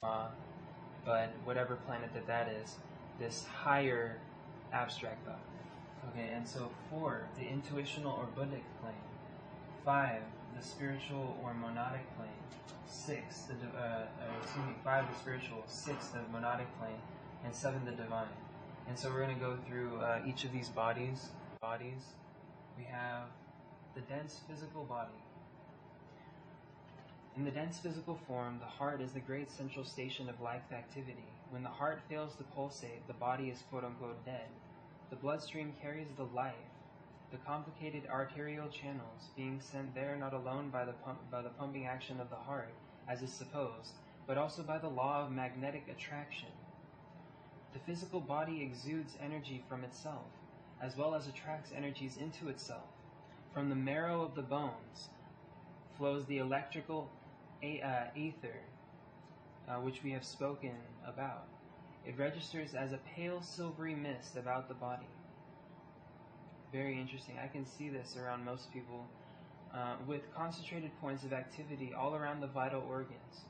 but whatever planet that is, this higher abstract thought. Okay, and so 4, the intuitional or Buddhic plane. 5, the spiritual or monadic plane. 6, 5, the spiritual. 6, the monadic plane, and 7, the divine. And so we're going to go through each of these bodies. We have the dense physical body. In the dense physical form, the heart is the great central station of life activity. When the heart fails to pulsate, the body is quote-unquote dead. The bloodstream carries the life, the complicated arterial channels being sent there not alone by the pumping action of the heart, as is supposed, but also by the law of magnetic attraction. The physical body exudes energy from itself, as well as attracts energies into itself. From the marrow of the bones flows the electrical ether, which we have spoken about. It registers as a pale silvery mist about the body. Very interesting. I can see this around most people, with concentrated points of activity all around the vital organs.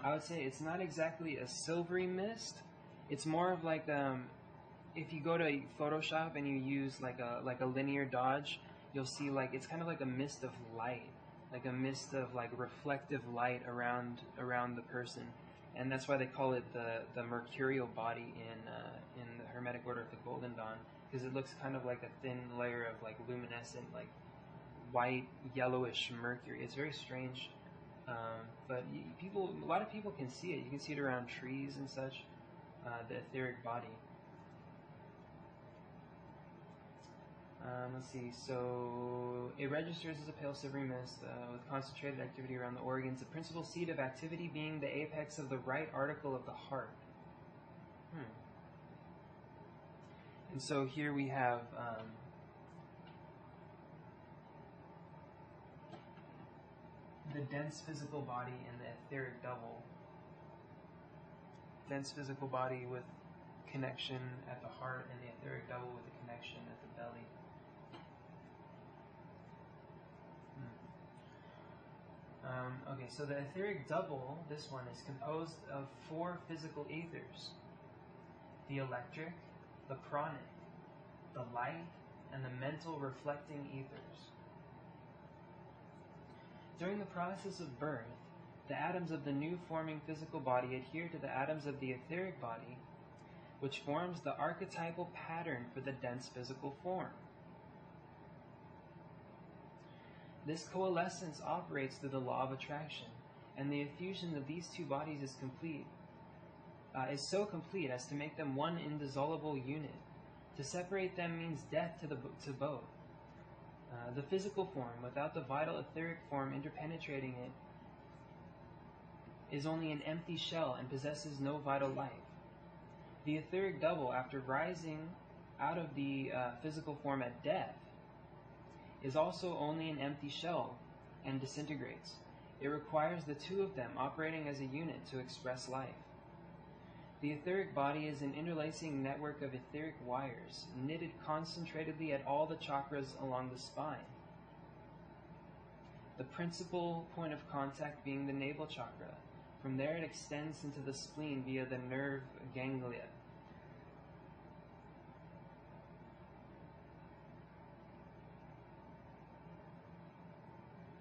I would say it's not exactly a silvery mist. It's more of like if you go to Photoshop and you use like a linear dodge, you'll see like it's kind of like a mist of light, like a mist of like reflective light around the person, and that's why they call it the mercurial body in the Hermetic Order of the Golden Dawn, because it looks kind of like a thin layer of like luminescent, like white yellowish mercury. It's very strange, but a lot of people can see it. You can see it around trees and such. The etheric body. Let's see, so it registers as a pale silvery mist with concentrated activity around the organs, the principal seat of activity being the apex of the right article of the heart. And so here we have the dense physical body and the etheric double. Dense physical body with connection at the heart, and the etheric double with the connection at the belly. Okay, so the etheric double, this one, is composed of 4 physical ethers: the electric, the pranic, the light, and the mental reflecting ethers. During the process of birth, the atoms of the new forming physical body adhere to the atoms of the etheric body, which forms the archetypal pattern for the dense physical form. This coalescence operates through the law of attraction, and the effusion of these 2 bodies is so complete as to make them one indissoluble unit. To separate them means death to both. The physical form, without the vital etheric form interpenetrating it, is only an empty shell and possesses no vital life. The etheric double, after rising out of the physical form at death, is also only an empty shell and disintegrates. It requires the 2 of them operating as a unit to express life. The etheric body is an interlacing network of etheric wires, knitted concentratedly at all the chakras along the spine. The principal point of contact being the navel chakra. From there it extends into the spleen via the nerve ganglia.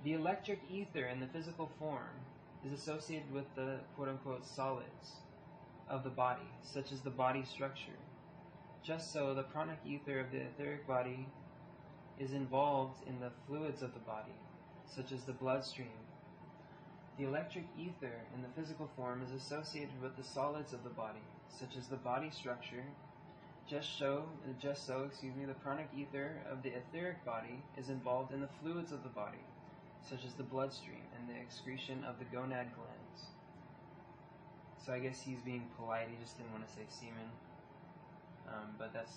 The electric ether in the physical form is associated with the quote-unquote solids of the body, such as the body structure. Just so, the pranic ether of the etheric body is involved in the fluids of the body, such as the bloodstream. The electric ether in the physical form is associated with the solids of the body, such as the body structure. Just so, the pranic ether of the etheric body is involved in the fluids of the body, such as the bloodstream and the excretion of the gonad glands. So I guess he's being polite, he just didn't want to say semen. But that's...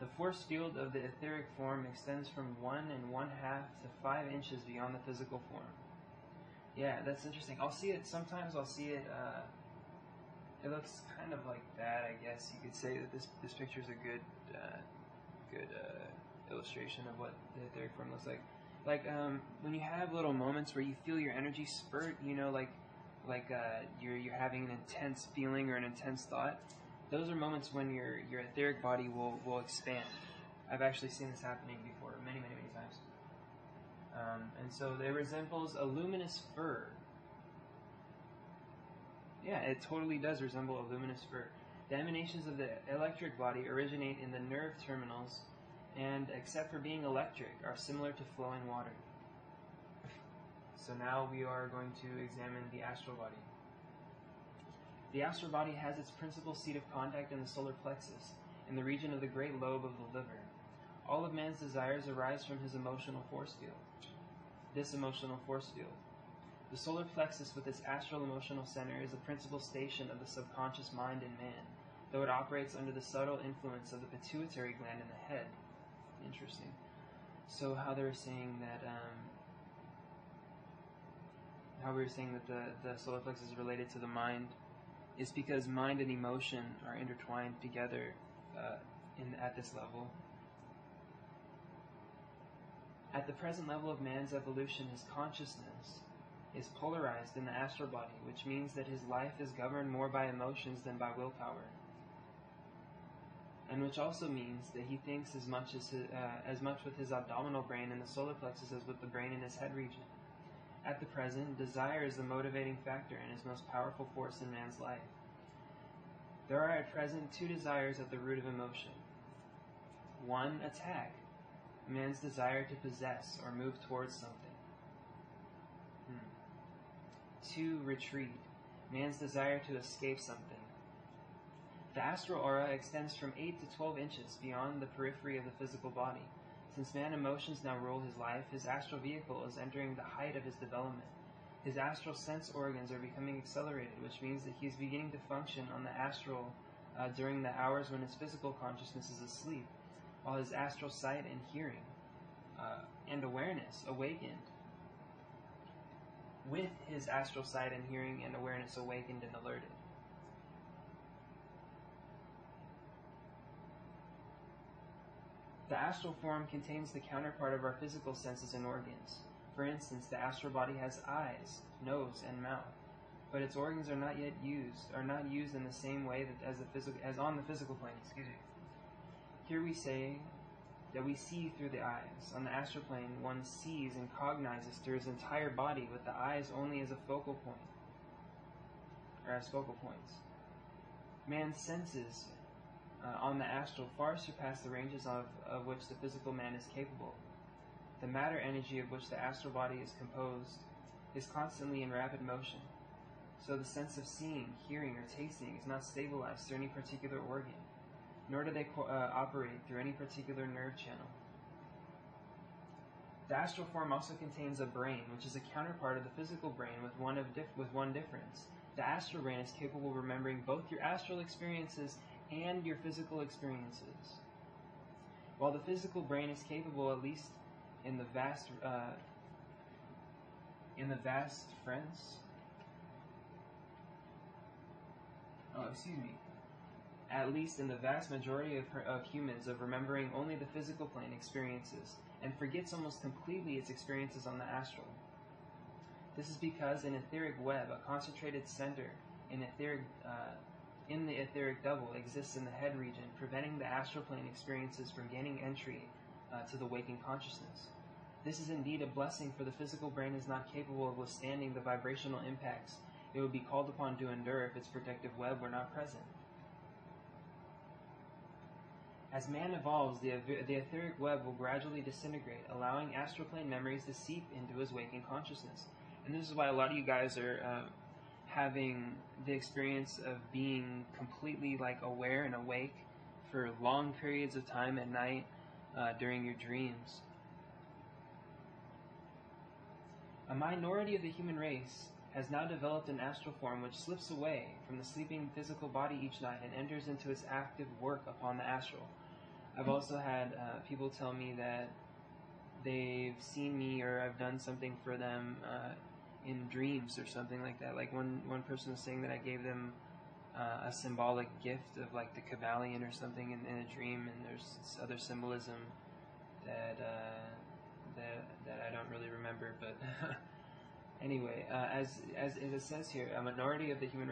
The force field of the etheric form extends from 1 1/2 to 5 inches beyond the physical form. Yeah, that's interesting. Sometimes I'll see it, it looks kind of like that, I guess. You could say that this picture is a good illustration of what the etheric form looks like. Like, when you have little moments where you feel your energy spurt, you know, like you're having an intense feeling or an intense thought, those are moments when your etheric body will expand. I've actually seen this happening before, many times. And so it resembles a luminous fur. Yeah, it totally does resemble a luminous fur. The emanations of the electric body originate in the nerve terminals, and except for being electric, are similar to flowing water. So now we are going to examine the astral body. The astral body has its principal seat of contact in the solar plexus, in the region of the great lobe of the liver. All of man's desires arise from his emotional force field. This emotional force field. The solar plexus with its astral emotional center is the principal station of the subconscious mind in man, though it operates under the subtle influence of the pituitary gland in the head. Interesting. So how they were saying that, the solar plexus is related to the mind is because mind and emotion are intertwined together at this level. At the present level of man's evolution, his consciousness is polarized in the astral body, which means that his life is governed more by emotions than by willpower, and which also means that he thinks as much with his abdominal brain in the solar plexus as with the brain in his head region. At the present, desire is the motivating factor and his most powerful force in man's life. There are at present two desires at the root of emotion. One, attack, man's desire to possess or move towards something. Two, retreat, man's desire to escape something. The astral aura extends from 8 to 12 inches beyond the periphery of the physical body. Since man emotions now rule his life, his astral vehicle is entering the height of his development. His astral sense organs are becoming accelerated, which means that he is beginning to function on the astral during the hours when his physical consciousness is asleep, while his astral sight and hearing and awareness awakened. With his astral sight and hearing and awareness awakened and alerted. The astral form contains the counterpart of our physical senses and organs. For instance, the astral body has eyes, nose, and mouth, but its organs are not used in the same way as on the physical plane. Here we say that we see through the eyes. On the astral plane, one sees and cognizes through his entire body, with the eyes only as a focal point, or as focal points. Man's senses on the astral far surpass the ranges of which the physical man is capable. The matter energy of which the astral body is composed is constantly in rapid motion, so the sense of seeing, hearing, or tasting is not stabilized through any particular organ, nor do they operate through any particular nerve channel. The astral form also contains a brain, which is a counterpart of the physical brain with one difference. The astral brain is capable of remembering both your astral experiences and your physical experiences, while the physical brain is capable, at least in the vast at least in the vast majority of humans, of remembering only the physical plane experiences, and forgets almost completely its experiences on the astral. This is because an etheric web, a concentrated center in the etheric double, exists in the head region, preventing the astral plane experiences from gaining entry to the waking consciousness. This is indeed a blessing, for the physical brain is not capable of withstanding the vibrational impacts it would be called upon to endure if its protective web were not present. As man evolves, the etheric web will gradually disintegrate, allowing astral plane memories to seep into his waking consciousness. And this is why a lot of you guys are having the experience of being completely aware and awake for long periods of time at night during your dreams. A minority of the human race has now developed an astral form which slips away from the sleeping physical body each night and enters into its active work upon the astral. I've also had people tell me that they've seen me, or I've done something for them in dreams or something like that. Like one person was saying that I gave them a symbolic gift of the Kabbalion or something in a dream, and there's other symbolism that I don't really remember, but Anyway, as it says here, a minority of the human